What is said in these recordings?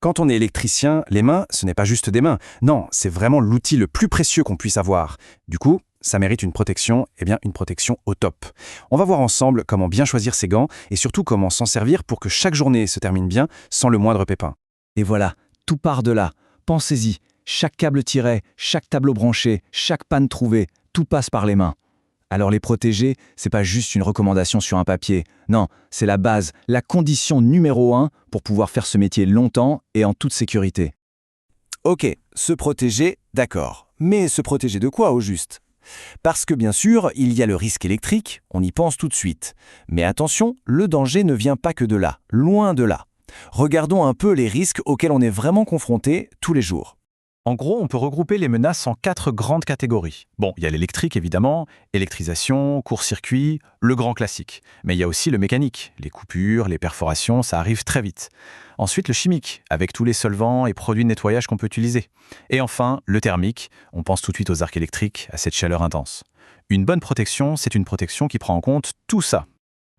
Quand on est électricien, les mains, ce n'est pas juste des mains. Non, c'est vraiment l'outil le plus précieux qu'on puisse avoir. Du coup, ça mérite une protection, une protection au top. On va voir ensemble comment bien choisir ses gants et surtout comment s'en servir pour que chaque journée se termine bien sans le moindre pépin. Et voilà, tout part de là. Pensez-y, chaque câble tiré, chaque tableau branché, chaque panne trouvée, tout passe par les mains. Alors les protéger, c'est pas juste une recommandation sur un papier. Non, c'est la base, la condition numéro 1 pour pouvoir faire ce métier longtemps et en toute sécurité. Ok, se protéger, d'accord. Mais se protéger de quoi au juste? Parce que bien sûr, il y a le risque électrique, on y pense tout de suite. Mais attention, le danger ne vient pas que de là, loin de là. Regardons un peu les risques auxquels on est vraiment confronté tous les jours. En gros, on peut regrouper les menaces en 4 grandes catégories. Bon, il y a l'électrique évidemment, électrisation, court-circuit, le grand classique. Mais il y a aussi le mécanique, les coupures, les perforations, ça arrive très vite. Ensuite, le chimique, avec tous les solvants et produits de nettoyage qu'on peut utiliser. Et enfin, le thermique, on pense tout de suite aux arcs électriques, à cette chaleur intense. Une bonne protection, c'est une protection qui prend en compte tout ça.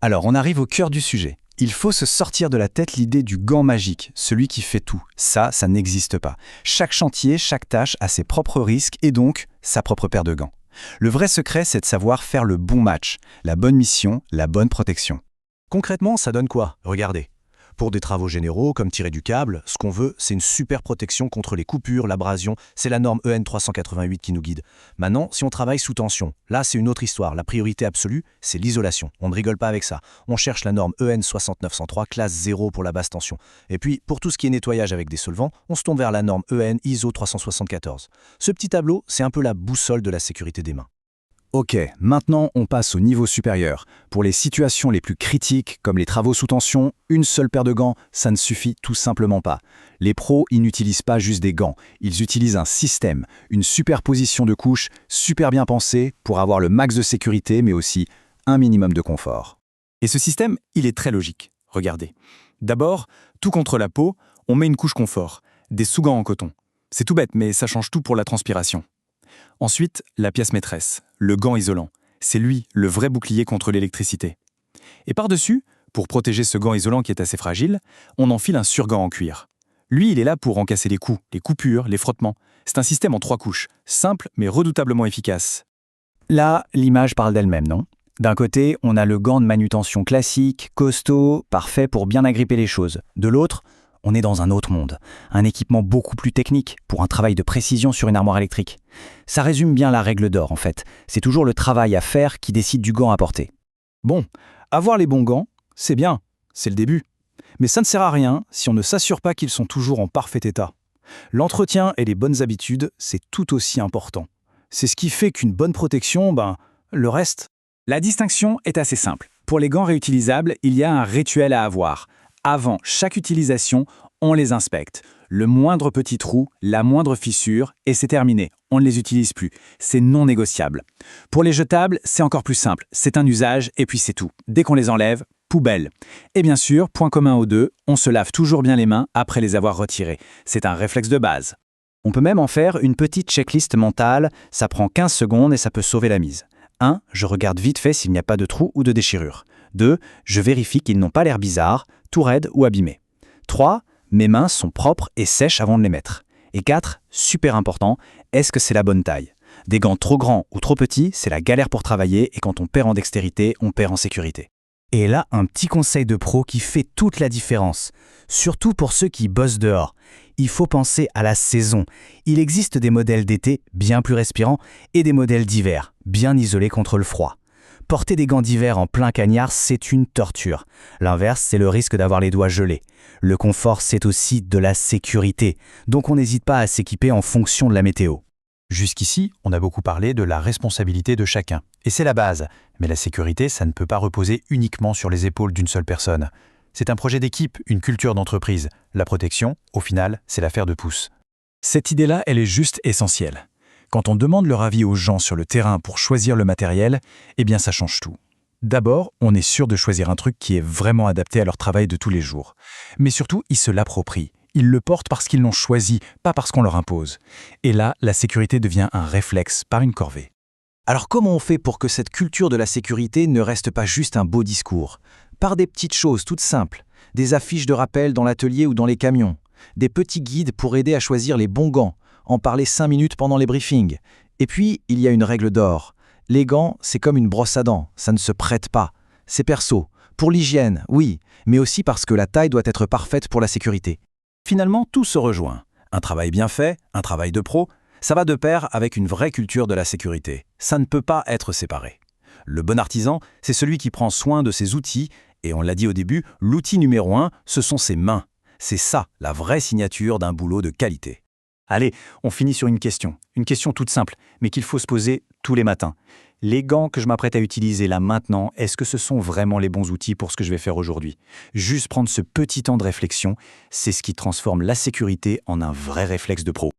Alors on arrive au cœur du sujet. Il faut se sortir de la tête l'idée du gant magique, celui qui fait tout. Ça n'existe pas. Chaque chantier, chaque tâche a ses propres risques et donc sa propre paire de gants. Le vrai secret, c'est de savoir faire le bon match, la bonne mission, la bonne protection. Concrètement, ça donne quoi? Regardez. Pour des travaux généraux, comme tirer du câble, ce qu'on veut, c'est une super protection contre les coupures, l'abrasion. C'est la norme EN 388 qui nous guide. Maintenant, si on travaille sous tension, là, c'est une autre histoire. La priorité absolue, c'est l'isolation. On ne rigole pas avec ça. On cherche la norme EN 6903, classe 0 pour la basse tension. Et puis, pour tout ce qui est nettoyage avec des solvants, on se tourne vers la norme EN ISO 374. Ce petit tableau, c'est un peu la boussole de la sécurité des mains. Ok, maintenant on passe au niveau supérieur. Pour les situations les plus critiques, comme les travaux sous tension, une seule paire de gants, ça ne suffit tout simplement pas. Les pros, ils n'utilisent pas juste des gants, ils utilisent un système, une superposition de couches super bien pensée pour avoir le max de sécurité, mais aussi un minimum de confort. Et ce système, il est très logique. Regardez. D'abord, tout contre la peau, on met une couche confort, des sous-gants en coton. C'est tout bête, mais ça change tout pour la transpiration. Ensuite, la pièce maîtresse, le gant isolant. C'est lui, le vrai bouclier contre l'électricité. Et par-dessus, pour protéger ce gant isolant qui est assez fragile, on enfile un surgant en cuir. Lui, il est là pour encasser les coups, les coupures, les frottements. C'est un système en 3 couches, simple mais redoutablement efficace. Là, l'image parle d'elle-même, non? D'un côté, on a le gant de manutention classique, costaud, parfait pour bien agripper les choses. De l'autre, on est dans un autre monde, un équipement beaucoup plus technique pour un travail de précision sur une armoire électrique. Ça résume bien la règle d'or en fait, c'est toujours le travail à faire qui décide du gant à porter. Bon, avoir les bons gants, c'est bien, c'est le début. Mais ça ne sert à rien si on ne s'assure pas qu'ils sont toujours en parfait état. L'entretien et les bonnes habitudes, c'est tout aussi important. C'est ce qui fait qu'une bonne protection, le reste. La distinction est assez simple. Pour les gants réutilisables, il y a un rituel à avoir. Avant chaque utilisation, on les inspecte. Le moindre petit trou, la moindre fissure, et c'est terminé. On ne les utilise plus. C'est non négociable. Pour les jetables, c'est encore plus simple. C'est un usage et puis c'est tout. Dès qu'on les enlève, poubelle. Et bien sûr, point commun aux deux, on se lave toujours bien les mains après les avoir retirés. C'est un réflexe de base. On peut même en faire une petite checklist mentale, ça prend 15 secondes et ça peut sauver la mise. 1. Je regarde vite fait s'il n'y a pas de trou ou de déchirure. 2. Je vérifie qu'ils n'ont pas l'air bizarres, tout raides ou abîmés. 3. Mes mains sont propres et sèches avant de les mettre. Et 4. Super important, est-ce que c'est la bonne taille? Des gants trop grands ou trop petits, c'est la galère pour travailler et quand on perd en dextérité, on perd en sécurité. Et là, un petit conseil de pro qui fait toute la différence. Surtout pour ceux qui bossent dehors. Il faut penser à la saison. Il existe des modèles d'été bien plus respirants et des modèles d'hiver bien isolés contre le froid. Porter des gants d'hiver en plein cagnard, c'est une torture. L'inverse, c'est le risque d'avoir les doigts gelés. Le confort, c'est aussi de la sécurité. Donc on n'hésite pas à s'équiper en fonction de la météo. Jusqu'ici, on a beaucoup parlé de la responsabilité de chacun. Et c'est la base. Mais la sécurité, ça ne peut pas reposer uniquement sur les épaules d'une seule personne. C'est un projet d'équipe, une culture d'entreprise. La protection, au final, c'est l'affaire de pouce. Cette idée-là, elle est juste essentielle. Quand on demande leur avis aux gens sur le terrain pour choisir le matériel, eh bien ça change tout. D'abord, on est sûr de choisir un truc qui est vraiment adapté à leur travail de tous les jours. Mais surtout, ils se l'approprient. Ils le portent parce qu'ils l'ont choisi, pas parce qu'on leur impose. Et là, la sécurité devient un réflexe, pas une corvée. Alors comment on fait pour que cette culture de la sécurité ne reste pas juste un beau discours? Par des petites choses toutes simples, des affiches de rappel dans l'atelier ou dans les camions, des petits guides pour aider à choisir les bons gants, en parler 5 minutes pendant les briefings. Et puis, il y a une règle d'or. Les gants, c'est comme une brosse à dents, ça ne se prête pas. C'est perso. Pour l'hygiène, oui, mais aussi parce que la taille doit être parfaite pour la sécurité. Finalement, tout se rejoint. Un travail bien fait, un travail de pro, ça va de pair avec une vraie culture de la sécurité. Ça ne peut pas être séparé. Le bon artisan, c'est celui qui prend soin de ses outils, et on l'a dit au début, l'outil numéro 1, ce sont ses mains. C'est ça, la vraie signature d'un boulot de qualité. Allez, on finit sur une question toute simple, mais qu'il faut se poser tous les matins. Les gants que je m'apprête à utiliser là maintenant, est-ce que ce sont vraiment les bons outils pour ce que je vais faire aujourd'hui? Juste prendre ce petit temps de réflexion, c'est ce qui transforme la sécurité en un vrai réflexe de pro.